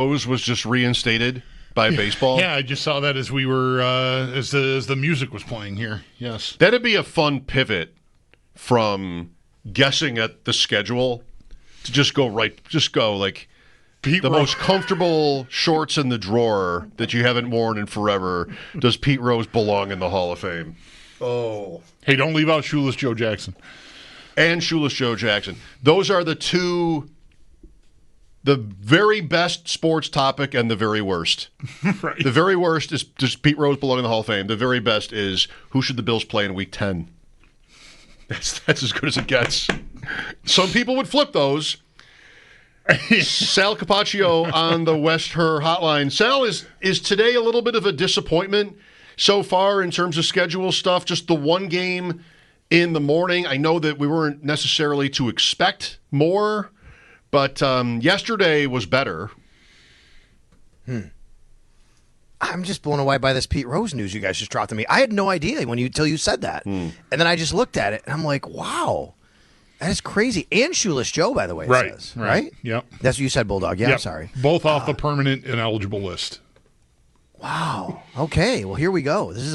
Rose was just reinstated by baseball. Yeah, I just saw that as we were as the music was playing here. Yes, That'd be a fun pivot from guessing at the schedule to just go like Pete the Rose. most comfortable shorts in the drawer that you haven't worn in forever. Does Pete Rose belong in the Hall of Fame? Oh. Hey, don't leave out Shoeless Joe Jackson. And Shoeless Joe Jackson. Those are the two, the very best sports topic and the very worst. Right. The very worst is, does Pete Rose belong in the Hall of Fame? The very best is, who should the Bills play in Week 10? That's as good as it gets. Some people would flip those. Sal Capaccio on the West Her hotline. Sal, is today a little bit of a disappointment so far in terms of schedule stuff? Just the one game in the morning. I know that we weren't necessarily to expect more, but yesterday was better. I'm just blown away by this Pete Rose news you guys just dropped to me. I had no idea until you said that. And then I just looked at it, and I'm like, wow. That is crazy. And Shoeless Joe, by the way, it says. Right? Yep. That's what you said, Bulldog. Yeah, Yep. I'm sorry. Both off the permanent ineligible list. Wow. Okay. Well, here we go. This is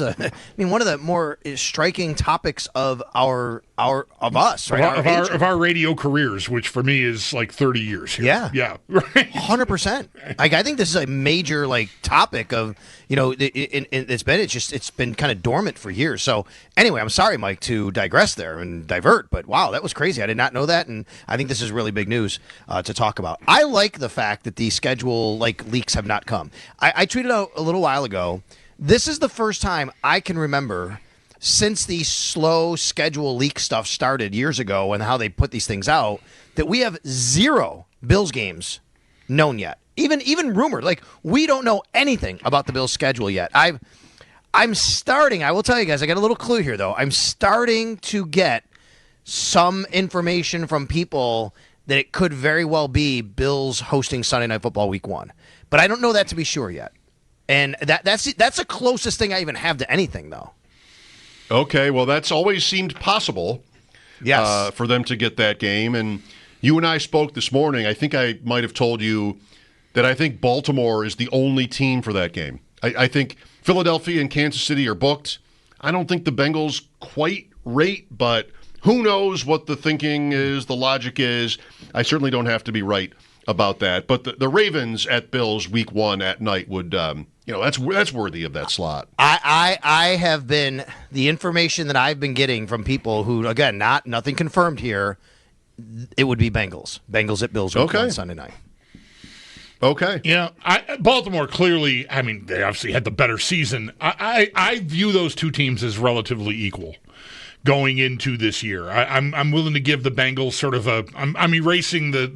one of the more striking topics of us, right? Of our radio careers, which for me is like 30 years here. Yeah. Yeah. Right. 100%. Like, I think this is a major topic of, it's been kind of dormant for years. So anyway, I'm sorry, Mike, to digress there and divert, but wow, that was crazy. I did not know that, and I think this is really big news to talk about. I like the fact that the schedule leaks have not come. I tweeted out a little while ago. This is the first time I can remember since the slow schedule leak stuff started years ago and how they put these things out that we have 0 Bills games known yet. Even rumored. We don't know anything about the Bills schedule yet. I'm starting, I will tell you guys, I got a little clue here though. I'm starting to get some information from people that it could very well be Bills hosting Sunday Night Football Week 1. But I don't know that to be sure yet. And that's the closest thing I even have to anything, though. Okay, well, that's always seemed possible. Yes. For them to get that game. And you and I spoke this morning. I think I might have told you that I think Baltimore is the only team for that game. I think Philadelphia and Kansas City are booked. I don't think the Bengals quite rate, but who knows what the thinking is, the logic is. I certainly don't have to be right about that. But the Ravens at Bills Week 1 at night would, that's worthy of that slot. I have been, the information that I've been getting from people who, again, nothing confirmed here, it would be Bengals. Bengals at Bills Week 1 Sunday night. Okay. Yeah, Baltimore clearly, they obviously had the better season. I view those two teams as relatively equal going into this year. I'm willing to give the Bengals sort of I'm erasing the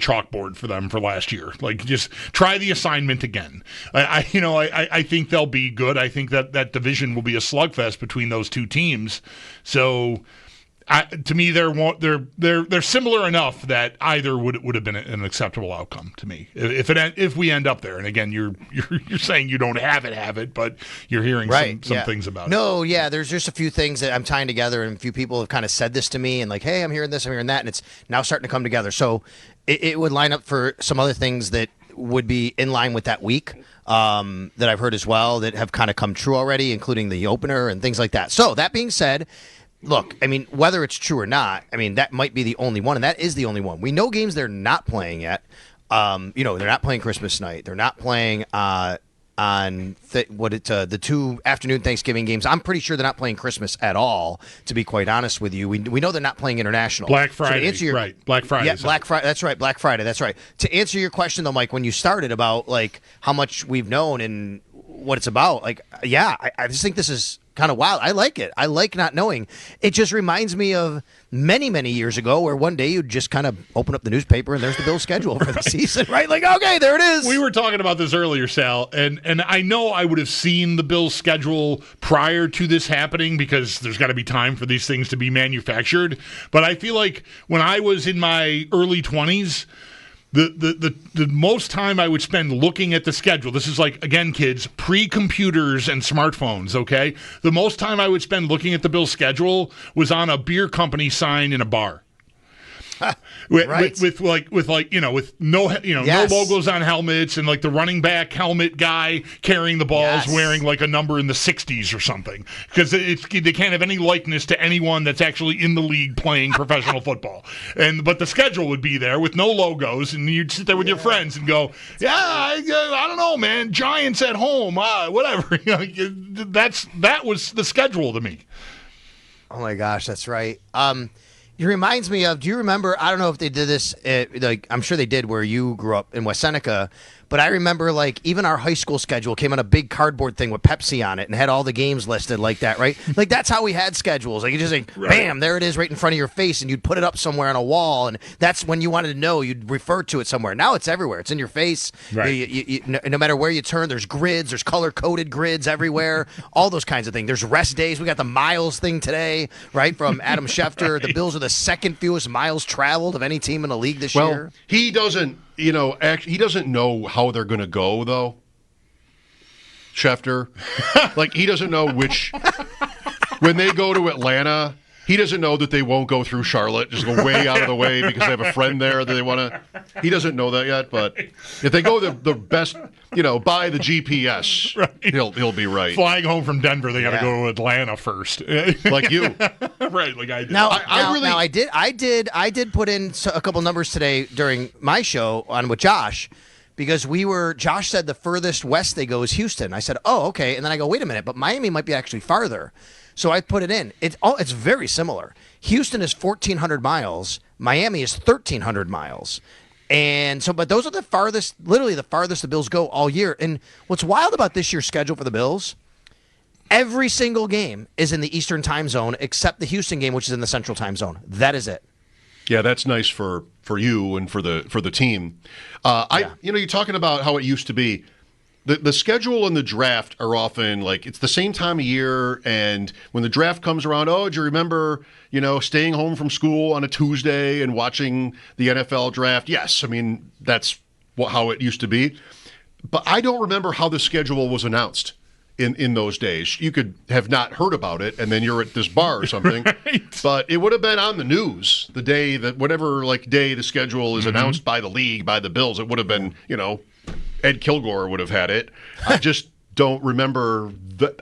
chalkboard for them for last year. Just try the assignment again. I think they'll be good. I think that division will be a slugfest between those two teams. So to me, they're similar enough that either would have been an acceptable outcome to me if we end up there. And again, you're saying you don't have it, but you're hearing some things about it. No, yeah, there's just a few things that I'm tying together, and a few people have kind of said this to me, and hey, I'm hearing this, I'm hearing that, and it's now starting to come together. So it would line up for some other things that would be in line with that week that I've heard as well that have kind of come true already, including the opener and things like that. So that being said, look, whether it's true or not, that might be the only one, and that is the only one. We know games they're not playing yet. They're not playing Christmas night. They're not playing on the 2 afternoon Thanksgiving games. I'm pretty sure they're not playing Christmas at all, to be quite honest with you. We know they're not playing international. Black Friday, right. Black Friday. Yeah, Black Friday. That's right, Black Friday. That's right. To answer your question, though, Mike, when you started about, how much we've known and what it's about, I just think this is kind of wild. I like it. I like not knowing. It just reminds me of many, many years ago where one day you'd just kind of open up the newspaper and there's the Bills schedule for the season, right? Okay, there it is. We were talking about this earlier, Sal, and I know I would have seen the Bills schedule prior to this happening because there's got to be time for these things to be manufactured. But I feel like when I was in my early 20s, the most time I would spend looking at the schedule, this is again, kids, pre-computers and smartphones, okay? The most time I would spend looking at the Bills schedule was on a beer company sign in a bar. Right. with no Yes. no logos on helmets, and like the running back helmet guy carrying the balls Yes. wearing like a number in the 60s or something, because they can't have any likeness to anyone that's actually in the league playing professional football. But the schedule would be there with no logos, and you'd sit there with your friends and go, I don't know, man, Giants at home, whatever. That was the schedule to me. Oh my gosh, that's right. It reminds me of, do you remember, I don't know if they did this, I'm sure they did where you grew up in West Seneca, but I remember like even our high school schedule came on a big cardboard thing with Pepsi on it and had all the games listed like that, right? Like that's how we had schedules. Like you just like, bam, there it is right in front of your face, and you'd put it up somewhere on a wall, and that's when you wanted to know, you'd refer to it somewhere. Now it's everywhere. It's in your face. Right. No matter where you turn, there's grids, there's color-coded grids everywhere, all those kinds of things. There's rest days. We got the miles thing today, right, from Adam Schefter. The Bills are the second fewest miles traveled of any team in the league this year. Well, he doesn't, he doesn't know how they're going to go, though. Schefter. Like, he doesn't know which. When they go to Atlanta, he doesn't know that they won't go through Charlotte, just go way out of the way because they have a friend there that they want to. He doesn't know that yet, but if they go the best, by the GPS, Right. he'll be right. Flying home from Denver, they got to go to Atlanta first. Like you. Right, like I did. Now, I I did put in a couple numbers today during my show on with Josh, because Josh said the furthest west they go is Houston. I said, oh, okay. And then I go, wait a minute, but Miami might be actually farther. So I put it in. It's very similar. Houston is 1,400 miles. Miami is 1,300 miles. And so, but those are the farthest, literally the farthest the Bills go all year. And what's wild about this year's schedule for the Bills, every single game is in the Eastern time zone except the Houston game, which is in the Central time zone. That is it. Yeah, that's nice for you and for the team. You're talking about how it used to be. The schedule and the draft are often like it's the same time of year, and when the draft comes around, do you remember staying home from school on a Tuesday and watching the NFL draft? Yes, I mean that's how it used to be. But I don't remember how the schedule was announced in those days. You could have not heard about it, and then you're at this bar or something. Right. But it would have been on the news the day that whatever day the schedule is announced by the league, by the Bills. It would have been Ed Kilgore would have had it. I just don't remember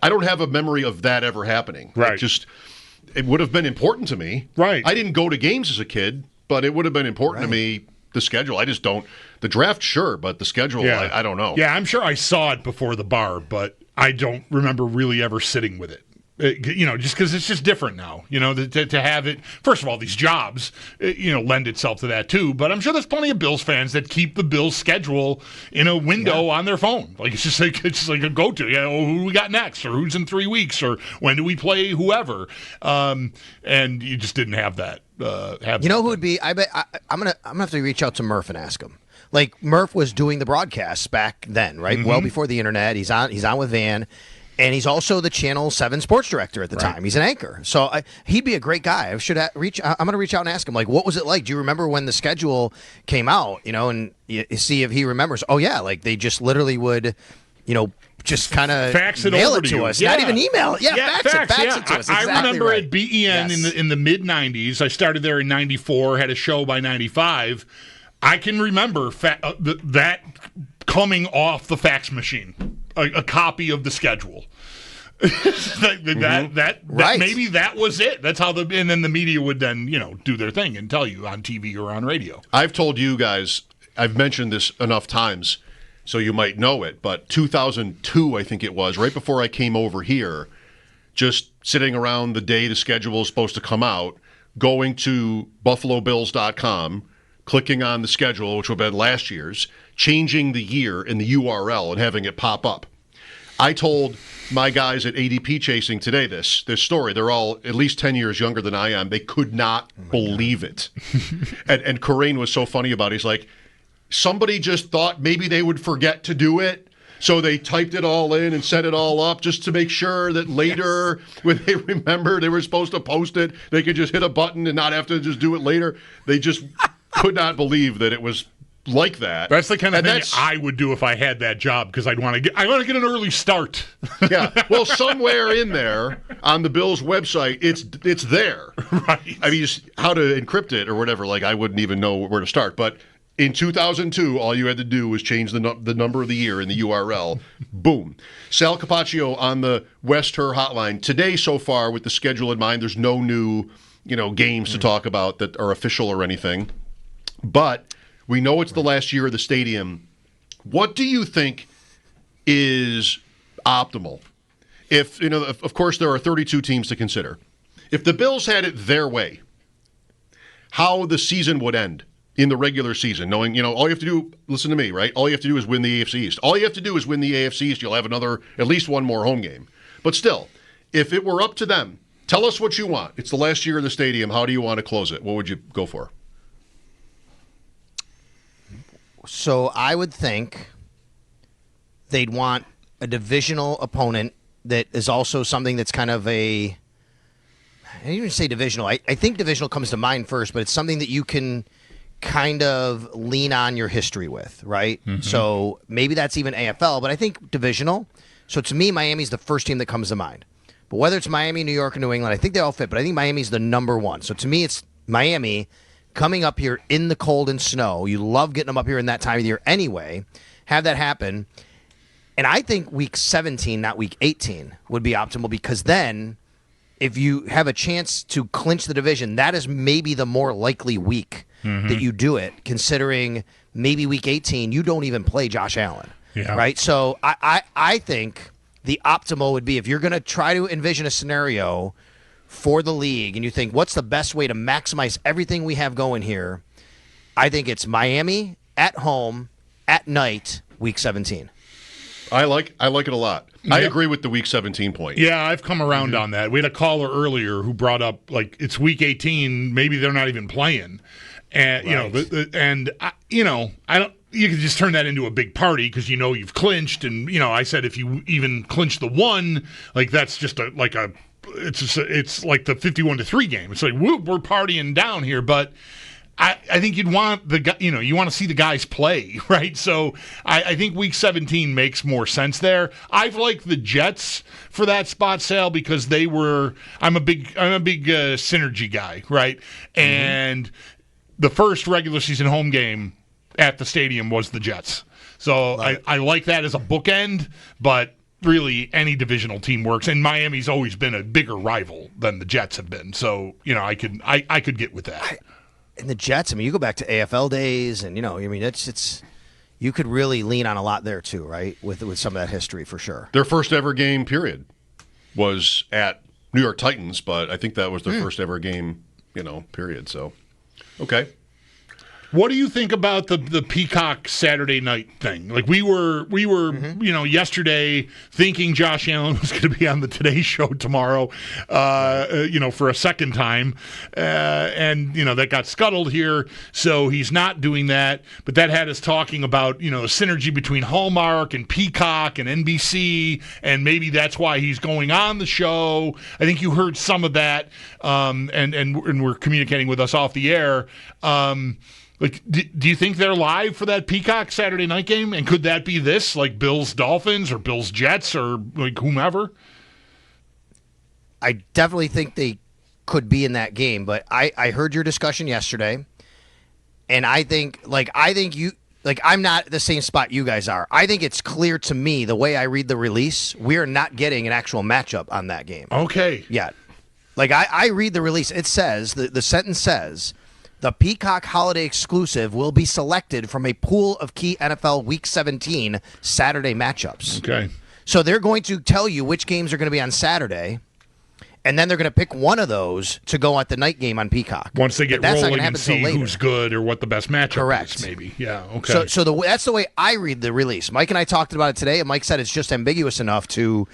I don't have a memory of that ever happening. Right. It would have been important to me. Right. I didn't go to games as a kid, but it would have been important to me, the schedule. I just don't. The draft, sure, but the schedule, I don't know. Yeah, I'm sure I saw it before the bar, but I don't remember really ever sitting with it. Just because it's just different now, to have it. First of all, these jobs, lend itself to that too. But I'm sure there's plenty of Bills fans that keep the Bills schedule in a window on their phone. Like it's just like a go-to. Who we got next, or who's in 3 weeks, or when do we play whoever? And you just didn't have that. Who would be? I bet I'm gonna have to reach out to Murph and ask him. Like Murph was doing the broadcasts back then, right? Mm-hmm. Well before the internet. He's on with Van. And he's also the Channel 7 sports director at the time. He's an anchor. So he'd be a great guy. I'm going to reach out and ask him, like, what was it like? Do you remember when the schedule came out, and you see if he remembers? Oh, yeah, like they just literally would, just kind of mail it to us. Yeah. Not even email it. Yeah, fax it to us. Exactly. I remember at BEN in the mid-'90s. I started there in 94, had a show by 95. I can remember that coming off the fax machine. A copy of the schedule. that maybe that was it. That's how and then the media would then do their thing and tell you on TV or on radio. I've told you guys, I've mentioned this enough times, so you might know it. But 2002, I think it was, right before I came over here, just sitting around the day the schedule was supposed to come out, going to BuffaloBills.com, clicking on the schedule, which would have been last year's, changing the year in the URL and having it pop up. I told my guys at ADP Chasing today this story. They're all at least 10 years younger than I am. They could not believe it. and Corain was so funny about it. He's like, somebody just thought maybe they would forget to do it. So they typed it all in and set it all up just to make sure that later, when they remember they were supposed to post it, they could just hit a button and not have to just do it later. They just could not believe that it was like that. That's the kind of thing that's, I would do if I had that job because I want to get an early start. Yeah. Well, somewhere in there on the Bills website, it's there. Right. I mean, how to encrypt it or whatever. Like, I wouldn't even know where to start. But in 2002, all you had to do was change the number of the year in the URL. Boom. Sal Capaccio on the West Her hotline today. So far, with the schedule in mind, there's no new games to talk about that are official or anything. But we know it's the last year of the stadium. What do you think is optimal? If of course, there are 32 teams to consider. If the Bills had it their way, how the season would end in the regular season, knowing, all you have to do, listen to me, right? All you have to do is win the AFC East. All you have to do is win the AFC East. You'll have at least one more home game. But still, if it were up to them, tell us what you want. It's the last year of the stadium. How do you want to close it? What would you go for? So I would think they'd want a divisional opponent that is also something that's kind of I didn't even say divisional. I think divisional comes to mind first, but it's something that you can kind of lean on your history with, right? Mm-hmm. So maybe that's even AFL, but I think divisional. So to me, Miami's the first team that comes to mind. But whether it's Miami, New York, or New England, I think they all fit, but I think Miami's the number one. So to me, it's Miami coming up here in the cold and snow. You love getting them up here in that time of the year anyway. Have that happen. And I think week 17, not week 18, would be optimal because then if you have a chance to clinch the division, that is maybe the more likely week that you do it, considering maybe week 18, you don't even play Josh Allen. Yeah. Right? So I think the optimal would be if you're going to try to envision a scenario for the league and you think, what's the best way to maximize everything we have going here? I think it's Miami at home at night, week 17. I like it a lot. I agree with the week 17 point. Yeah, I've come around on that. We had a caller earlier who brought up, like, it's week 18, maybe they're not even playing. And, I don't. You can just turn that into a big party because you've clinched, and I said if you even clinch the one, like that's just it's like the 51-3 game. It's like whoop, we're partying down here, but I think you'd want you want to see the guys play, right? So I think week 17 makes more sense there. I've liked the Jets for that spot, Sale, because they were. I'm a big synergy guy, right? And the first regular season home game at the stadium was the Jets. So I like that as a bookend, but really any divisional team works. And Miami's always been a bigger rival than the Jets have been. So, I could get with that. And the Jets, you go back to AFL days and, it's you could really lean on a lot there too, right? With some of that history for sure. Their first ever game, period, was at New York Titans, but I think that was their first ever game, period. So, okay. What do you think about the Peacock Saturday night thing? Like we were yesterday thinking Josh Allen was going to be on the Today Show tomorrow, for a second time, and that got scuttled here, so he's not doing that. But that had us talking about the synergy between Hallmark and Peacock and NBC, and maybe that's why he's going on the show. I think you heard some of that, and we're communicating with us off the air. Do you think they're live for that Peacock Saturday night game? And could that be this, like Bills Dolphins or Bills Jets or like whomever? I definitely think they could be in that game, but I heard your discussion yesterday, and I think you I'm not at the same spot you guys are. I think it's clear to me the way I read the release, we're not getting an actual matchup on that game. Okay. Yeah. I read the release. It says the sentence says. The Peacock Holiday exclusive will be selected from a pool of key NFL Week 17 Saturday matchups. Okay. So they're going to tell you which games are going to be on Saturday, and then they're going to pick one of those to go at the night game on Peacock. Once they get rolling and see who's good or what the best matchup is, maybe. Yeah, okay. So that's the way I read the release. Mike and I talked about it today, and Mike said it's just ambiguous enough to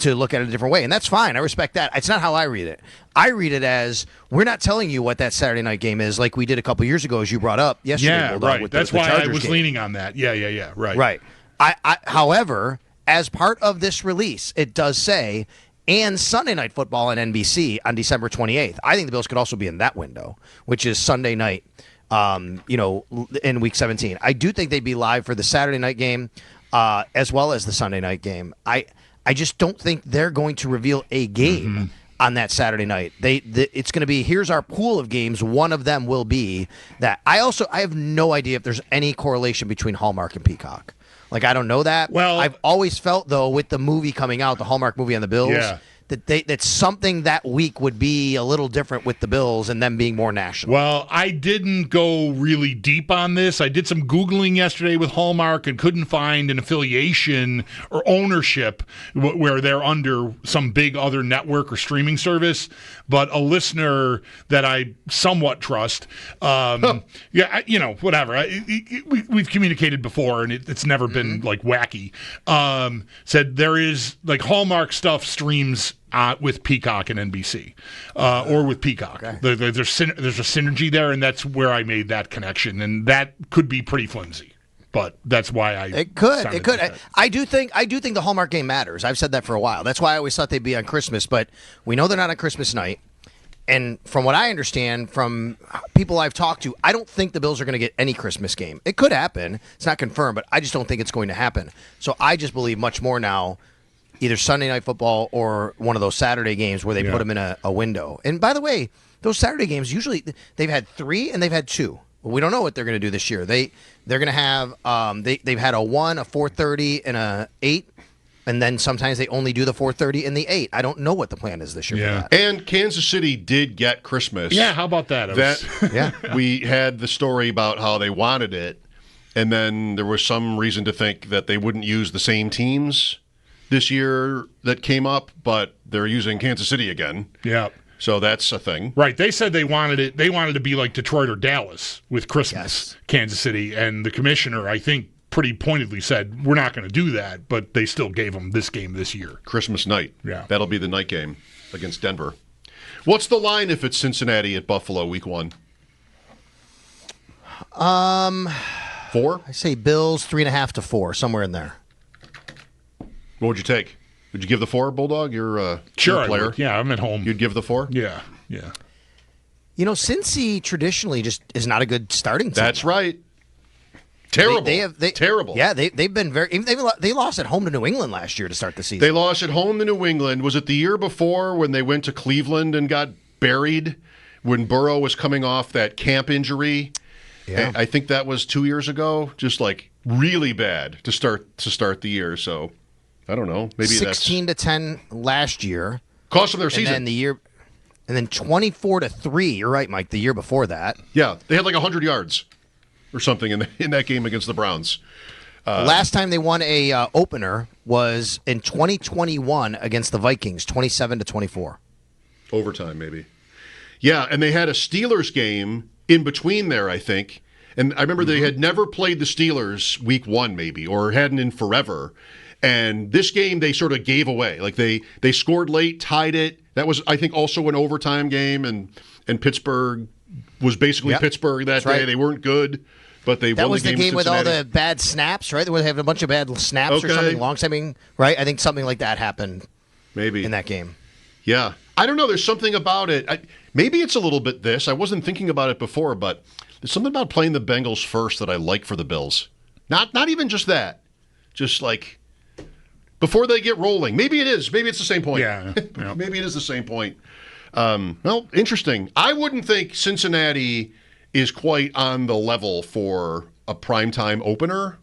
look at it a different way, and that's fine. I respect that. It's not how I read it. I read it as we're not telling you what that Saturday night game is like we did a couple years ago, as you brought up yesterday. Yeah, Bulldog, right. with That's the why Chargers I was game. leaning on that. Yeah. Right. Right. However, as part of this release, it does say, and Sunday Night Football on NBC on December 28th. I think the Bills could also be in that window, which is Sunday night in Week 17. I do think they'd be live for the Saturday night game as well as the Sunday night game. I just don't think they're going to reveal a game on that Saturday night. It's going to be, here's our pool of games. One of them will be that. I have no idea if there's any correlation between Hallmark and Peacock. Like, I don't know that. Well, I've always felt, though, with the movie coming out, the Hallmark movie on the Bills, that something that week would be a little different with the Bills and them being more national. Well, I didn't go really deep on this. I did some Googling yesterday with Hallmark and couldn't find an affiliation or ownership where they're under some big other network or streaming service. But a listener that I somewhat trust, whatever. We've communicated before, and it's never been like wacky. Said there is like Hallmark stuff streams with Peacock and NBC, or with Peacock. Okay. There's a synergy there, and that's where I made that connection, and that could be pretty flimsy. But that's why it could. I do think the Hallmark game matters. I've said that for a while. That's why I always thought they'd be on Christmas, but we know they're not on Christmas night. And from what I understand from people I've talked to, I don't think the Bills are going to get any Christmas game. It could happen. It's not confirmed, but I just don't think it's going to happen. So I just believe much more now, either Sunday Night Football or one of those Saturday games where they put them in a window. And by the way, those Saturday games, usually they've had 3 and they've had 2. We don't know what they're going to do this year. They're going to have they've had a 1, a 4:30, and a 8, and then sometimes they only do the 4:30 and the 8. I don't know what the plan is this year. Yeah. For that. And Kansas City did get Christmas. Yeah, how about that? We had the story about how they wanted it, and then there was some reason to think that they wouldn't use the same teams this year that came up, but they're using Kansas City again. Yeah. So that's a thing. Right. They said they wanted it. They wanted to be like Detroit or Dallas with Christmas, Kansas City. And the commissioner, I think, pretty pointedly said, we're not going to do that. But they still gave them this game this year. Christmas night. Yeah. That'll be the night game against Denver. What's the line if it's Cincinnati at Buffalo week 1? 4? I say Bills 3.5 to 4, somewhere in there. What would you take? Would you give the 4, Bulldog? You're a player. Yeah, I'm at home. You'd give the 4? Yeah. Cincy traditionally just is not a good starting team. That's right. Terrible. Terrible. Yeah, they've been very. They lost at home to New England last year to start the season. They lost at home to New England. Was it the year before when they went to Cleveland and got buried when Burrow was coming off that camp injury? Yeah. I think that was 2 years ago. Just like really bad to start the year. So. I don't know. Maybe 16 to 10 last year. Cost them their season. And then 24 to 3. You're right, Mike. The year before that. Yeah, they had like 100 yards or something in that game against the Browns. Last time they won a opener was in 2021 against the Vikings, 27 to 24. Overtime, maybe. Yeah, and they had a Steelers game in between there, I think. And I remember they had never played the Steelers week 1, maybe, or hadn't in forever. And this game they sort of gave away. Like they scored late, tied it. That was, I think, also an overtime game. And Pittsburgh was basically Pittsburgh that day. Right. They weren't good, but they won the game. That was the game with all the bad snaps, right? They would have a bunch of bad snaps or something long timing, right? I think something like that happened. Maybe in that game. Yeah, I don't know. There's something about it. Maybe it's a little bit this. I wasn't thinking about it before, but there's something about playing the Bengals first that I like for the Bills. Not even just that. Just like. Before they get rolling. Maybe it is. Maybe it's the same point. Yeah. Maybe it is the same point. Well, interesting. I wouldn't think Cincinnati is quite on the level for a primetime opener.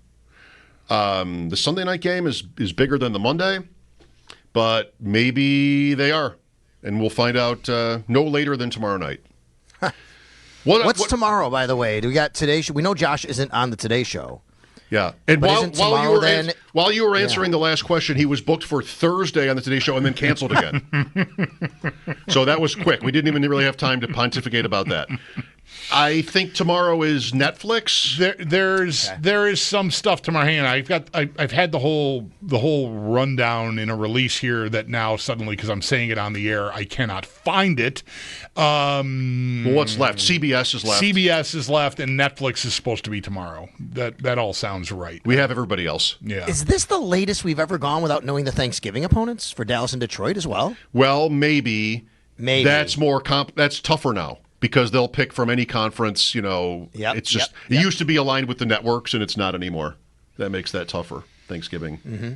The Sunday night game is bigger than the Monday, but maybe they are. And we'll find out no later than tomorrow night. What's tomorrow, by the way? Do we got Today Show? We know Josh isn't on the Today Show. Yeah, and while you were answering the last question, he was booked for Thursday on the Today Show and then canceled again. So that was quick. We didn't even really have time to pontificate about that. I think tomorrow is Netflix. There is some stuff tomorrow. Hang on, I've had the whole rundown in a release here that now suddenly, because I'm saying it on the air, I cannot find it. Well, what's left? CBS is left. CBS is left, and Netflix is supposed to be tomorrow. That all sounds right. We have everybody else. Yeah. Is this the latest we've ever gone without knowing the Thanksgiving opponents for Dallas and Detroit as well? Well, maybe. That's more that's tougher now. because they'll pick from any conference. It's just it used to be aligned with the networks, and it's not anymore. That makes that tougher. Thanksgiving. Mm-hmm.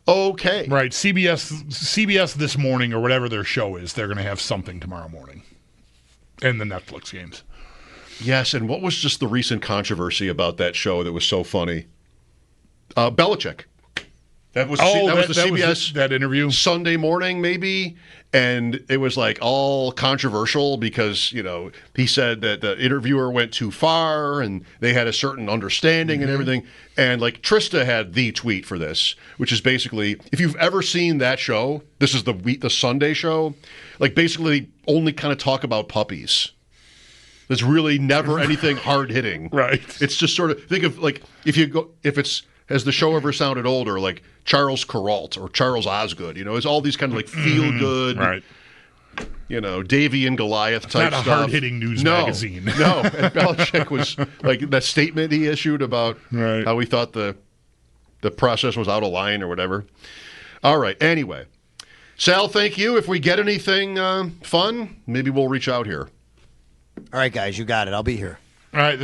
Okay. Right. CBS this morning or whatever their show is, they're going to have something tomorrow morning in the Netflix games. Yes, and what was just the recent controversy about that show that was so funny? Belichick. That was the CBS that interview Sunday morning, maybe, and it was like all controversial because he said that the interviewer went too far and they had a certain understanding and everything. And like Trista had the tweet for this, which is basically, if you've ever seen that show, this is the Sunday show, like basically only kind of talk about puppies. There's really never anything hard hitting. Right. It's just sort of think of like if it's. Has the show ever sounded older, like Charles Kuralt or Charles Osgood? It's all these kind of like feel good, right? Davy and Goliath type stuff. Not a hard-hitting news magazine. No, and Belichick was like that statement he issued about how he thought the process was out of line or whatever. All right. Anyway, Sal, thank you. If we get anything fun, maybe we'll reach out here. All right, guys, you got it. I'll be here. All right.